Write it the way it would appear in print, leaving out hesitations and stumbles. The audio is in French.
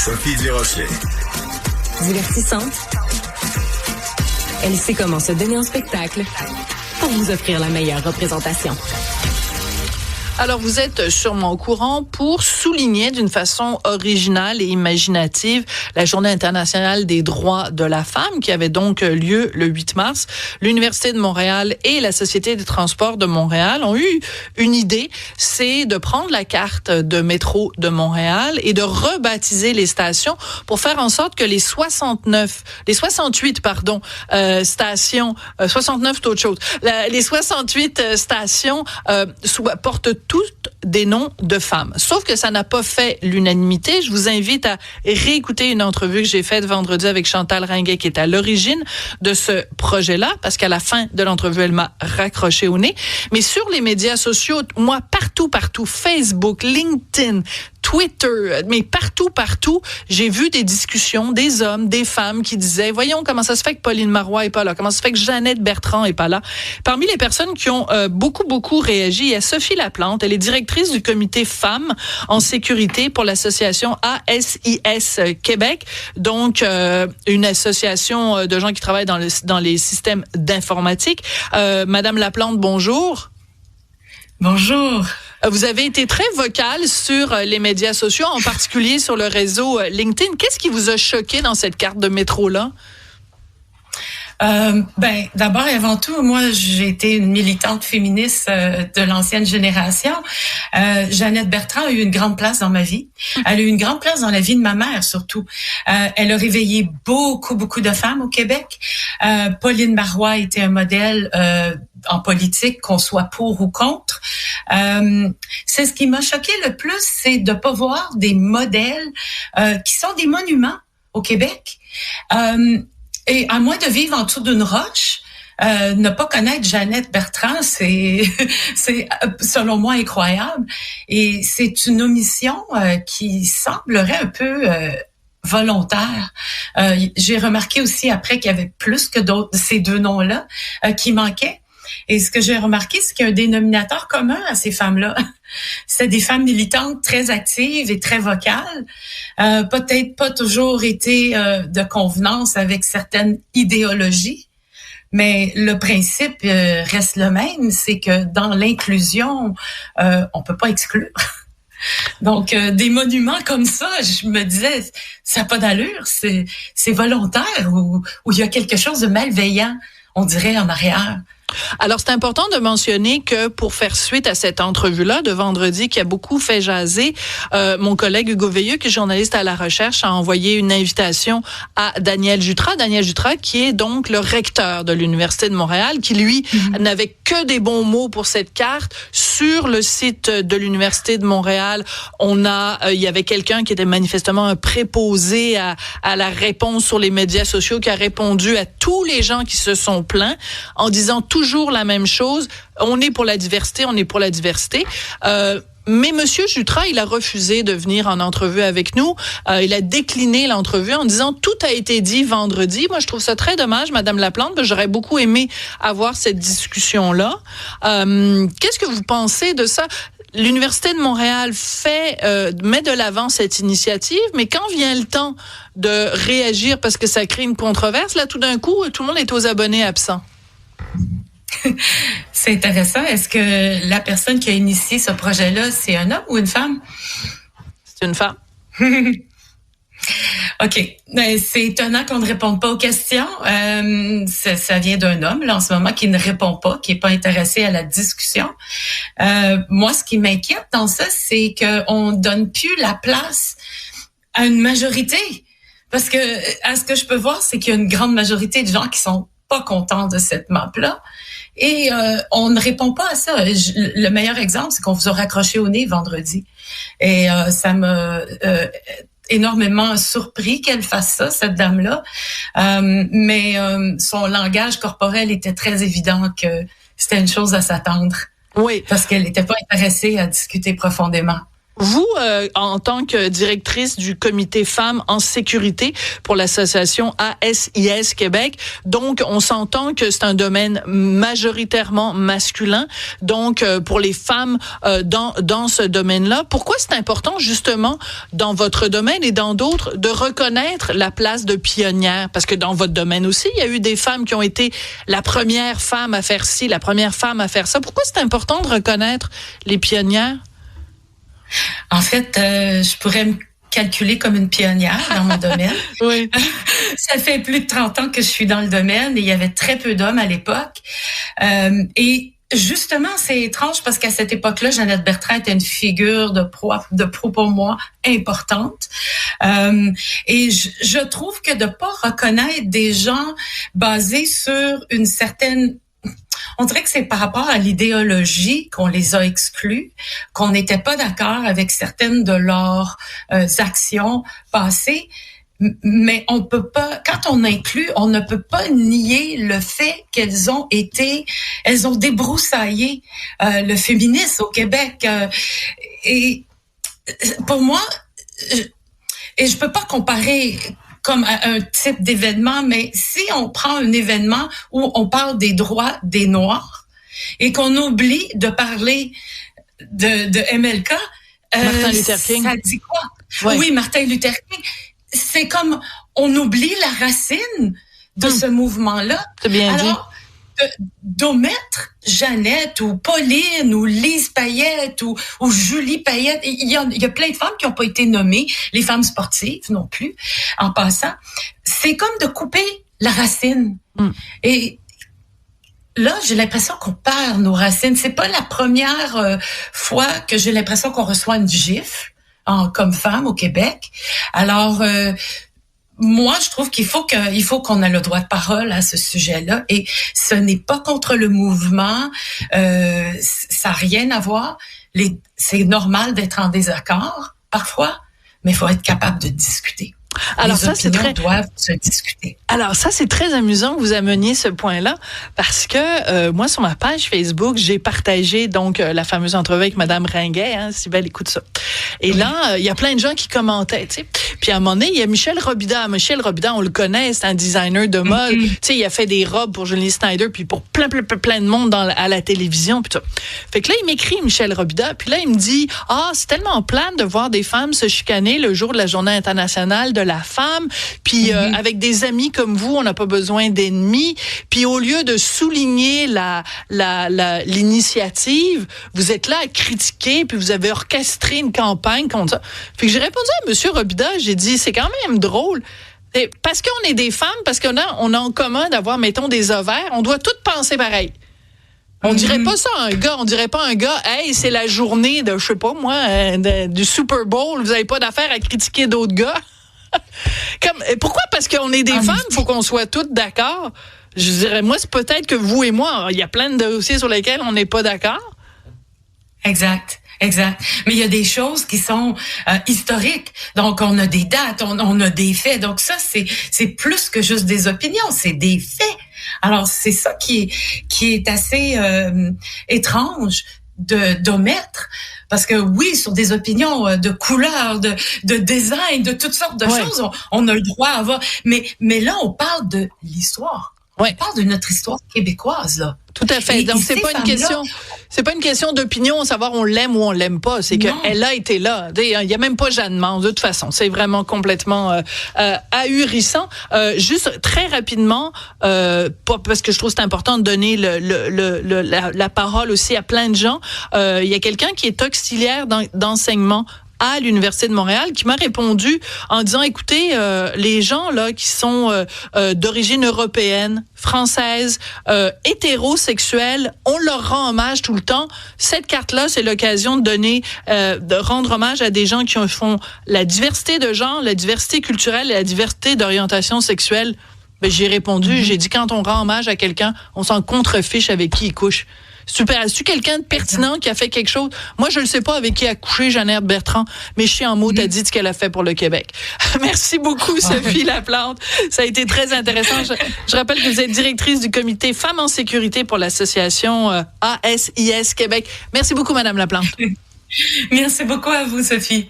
Sophie Durocher. Divertissante. Elle sait comment se donner en spectacle pour vous offrir la meilleure représentation. Alors, vous êtes sûrement au courant pour souligner d'une façon originale et imaginative la Journée internationale des droits de la femme qui avait donc lieu le 8 mars. L'Université de Montréal et la Société des transports de Montréal ont eu une idée, c'est de prendre la carte de métro de Montréal et de rebaptiser les stations pour faire en sorte que les 68 stations, 69 c'est autre chose, les 68 stations portent toutes des noms de femmes. Sauf que ça n'a pas fait l'unanimité. Je vous invite à réécouter une entrevue que j'ai faite vendredi avec Chantal Ringuet, qui est à l'origine de ce projet-là, parce qu'à la fin de l'entrevue, elle m'a raccroché au nez. Mais sur les médias sociaux, moi, partout, Facebook, LinkedIn, Twitter, mais partout, j'ai vu des discussions, des hommes, des femmes qui disaient, voyons comment ça se fait que Pauline Marois est pas là, comment ça se fait que Jeannette Bertrand est pas là. Parmi les personnes qui ont beaucoup réagi, il y a Sophie Laplante, elle est directrice du comité femmes en sécurité pour l'association ASIS Québec, donc une association de gens qui travaillent dans les systèmes d'informatique. Madame Laplante, bonjour. Bonjour. Vous avez été très vocale sur les médias sociaux, en particulier sur le réseau LinkedIn. Qu'est-ce qui vous a choqué dans cette carte de métro-là? D'abord et avant tout, moi, j'ai été une militante féministe de l'ancienne génération. Jeannette Bertrand a eu une grande place dans ma vie. Elle a eu une grande place dans la vie de ma mère, surtout. Elle a réveillé beaucoup de femmes au Québec. Pauline Marois était un modèle en politique, qu'on soit pour ou contre. C'est ce qui m'a choqué le plus, c'est de pas voir des modèles qui sont des monuments au Québec. Et à moins de vivre en dessous d'une roche, ne pas connaître Jeannette Bertrand, c'est selon moi incroyable. Et c'est une omission qui semblerait un peu volontaire. J'ai remarqué aussi après qu'il y avait plus que d'autres ces deux noms-là qui manquaient. Et ce que j'ai remarqué, c'est qu'il y a un dénominateur commun à ces femmes-là. C'était des femmes militantes très actives et très vocales. Peut-être pas toujours été de convenance avec certaines idéologies, mais le principe reste le même, c'est que dans l'inclusion, on peut pas exclure. Donc, des monuments comme ça, je me disais, ça n'a pas d'allure, c'est volontaire ou il y a quelque chose de malveillant, on dirait, en arrière. Alors, c'est important de mentionner que pour faire suite à cette entrevue-là de vendredi qui a beaucoup fait jaser, mon collègue Hugo Veilleux, qui est journaliste à La Recherche, a envoyé une invitation à Daniel Jutras. Daniel Jutras, qui est donc le recteur de l'Université de Montréal, qui, lui, n'avait que des bons mots pour cette carte. Sur le site de l'Université de Montréal, il y avait quelqu'un qui était manifestement un préposé à la réponse sur les médias sociaux, qui a répondu à tous les gens qui se sont plaints en disant toujours la même chose. On est pour la diversité, on est pour la diversité. Mais Monsieur Jutras, il a refusé de venir en entrevue avec nous. Il a décliné l'entrevue en disant tout a été dit vendredi. Moi, je trouve ça très dommage, Madame Laplante. J'aurais beaucoup aimé avoir cette discussion-là. Qu'est-ce que vous pensez de ça? L'Université de Montréal met de l'avant cette initiative, mais quand vient le temps de réagir parce que ça crée une controverse, là, tout d'un coup, tout le monde est aux abonnés absents. C'est intéressant. Est-ce que la personne qui a initié ce projet-là, c'est un homme ou une femme? C'est une femme. OK. C'est étonnant qu'on ne réponde pas aux questions. Ça vient d'un homme, là, en ce moment, qui ne répond pas, qui n'est pas intéressé à la discussion. Moi, ce qui m'inquiète dans ça, c'est qu'on ne donne plus la place à une majorité. Parce que, à ce que je peux voir, c'est qu'il y a une grande majorité de gens qui sont pas contents de cette map-là. Et on ne répond pas à ça. Le meilleur exemple, c'est qu'on vous a raccroché au nez vendredi. Et ça m'a énormément surpris qu'elle fasse ça, cette dame-là. Mais son langage corporel était très évident que c'était une chose à s'attendre. Oui. Parce qu'elle n'était pas intéressée à discuter profondément. Vous, en tant que directrice du comité Femmes en sécurité pour l'association ASIS Québec, donc on s'entend que c'est un domaine majoritairement masculin, donc pour les femmes dans ce domaine-là. Pourquoi c'est important justement dans votre domaine et dans d'autres de reconnaître la place de pionnière? Parce que dans votre domaine aussi, il y a eu des femmes qui ont été la première femme à faire ci, la première femme à faire ça. Pourquoi c'est important de reconnaître les pionnières? En fait, je pourrais me calculer comme une pionnière dans mon domaine. Oui. Ça fait plus de 30 ans que je suis dans le domaine et il y avait très peu d'hommes à l'époque. Et justement, c'est étrange parce qu'à cette époque-là, Jeannette Bertrand était une figure de pro pour moi importante. Et je trouve que de pas reconnaître des gens basés sur une certaine... On dirait que c'est par rapport à l'idéologie qu'on les a exclus, qu'on n'était pas d'accord avec certaines de leurs actions passées. Mais on peut pas, quand on inclut, on ne peut pas nier le fait elles ont débroussaillé le féminisme au Québec. Et pour moi, et je peux pas comparer comme un type d'événement, mais si on prend un événement où on parle des droits des Noirs et qu'on oublie de parler de MLK, Martin Luther King. Ça dit quoi? Ouais. Oui, Martin Luther King. C'est comme on oublie la racine de ce mouvement-là. C'est bien dit. Alors, d'omettre Jeannette ou Pauline ou Lise Payette ou Julie Payette. Il y a plein de femmes qui n'ont pas été nommées, les femmes sportives non plus, en passant. C'est comme de couper la racine. Et là, j'ai l'impression qu'on perd nos racines. C'est pas la première fois que j'ai l'impression qu'on reçoit une gifle comme femme au Québec. Alors, moi, je trouve qu'il faut qu'on ait le droit de parole à ce sujet-là. Et ce n'est pas contre le mouvement. Ça n'a rien à voir. C'est normal d'être en désaccord, parfois, mais il faut être capable de discuter. Alors les opinions doivent se discuter. Alors ça, c'est très amusant que vous ameniez ce point-là parce que moi, sur ma page Facebook, j'ai partagé donc la fameuse entrevue avec Madame Ringuet, Cybèle, écoute ça. Et là, il y a plein de gens qui commentaient, tu sais. Puis à un moment donné, il y a Michel Robida. Michel Robida, on le connaît, c'est un designer de mode. Tu sais, il a fait des robes pour Julie Snyder puis pour plein de monde à la télévision puis tout. Fait que là, il m'écrit Michel Robida, puis là, il me dit c'est tellement plate de voir des femmes se chicaner le jour de la Journée internationale de la femme, puis avec des amis comme vous, on n'a pas besoin d'ennemis, puis au lieu de souligner l'initiative, vous êtes là à critiquer, puis vous avez orchestré une campagne contre ça. Fait que j'ai répondu à monsieur Robida, j'ai dit, c'est quand même drôle. Et parce qu'on est des femmes, parce qu'on a en commun d'avoir, mettons, des ovaires, on doit toutes penser pareil. On dirait pas ça à un gars. On dirait pas à un gars, hey, c'est la journée de, je sais pas moi, du Super Bowl, vous avez pas d'affaire à critiquer d'autres gars. Pourquoi? Parce qu'on est des femmes, il faut qu'on soit toutes d'accord. Je dirais, moi, c'est peut-être que vous et moi, il y a plein de dossiers sur lesquels on n'est pas d'accord. Exact. Mais il y a des choses qui sont historiques. Donc, on a des dates, on a des faits. Donc, ça, c'est plus que juste des opinions, c'est des faits. Alors, c'est ça qui est assez étrange d'omettre. Parce que oui, sur des opinions de couleur, de design, de toutes sortes de choses, on a le droit à avoir. Mais là, on parle de l'histoire. On parle de notre histoire québécoise, là. Tout à fait. Donc, c'est pas une question d'opinion, savoir on l'aime ou on l'aime pas. C'est qu'elle a été là. Il y a même pas Jeanne Mance, de toute façon. C'est vraiment complètement ahurissant. Juste très rapidement, parce que je trouve que c'est important de donner la parole aussi à plein de gens. Il y a quelqu'un qui est auxiliaire d'enseignement à l'Université de Montréal qui m'a répondu en disant, écoutez, les gens là qui sont d'origine européenne, française, hétérosexuelle, on leur rend hommage tout le temps. Cette carte-là, c'est l'occasion de rendre hommage à des gens qui font la diversité de genre, la diversité culturelle et la diversité d'orientation sexuelle. Ben, j'ai répondu, j'ai dit, quand on rend hommage à quelqu'un, on s'en contrefiche avec qui il couche. Super. Est-ce quelqu'un de pertinent qui a fait quelque chose? Moi, je ne sais pas avec qui a couché Jeannette Bertrand, mais je suis en mots, t'as dit ce qu'elle a fait pour le Québec. Merci beaucoup, Sophie Laplante. Ça a été très intéressant. Je rappelle que vous êtes directrice du comité Femmes en sécurité pour l'association ASIS Québec. Merci beaucoup, Madame Laplante. Merci beaucoup à vous, Sophie.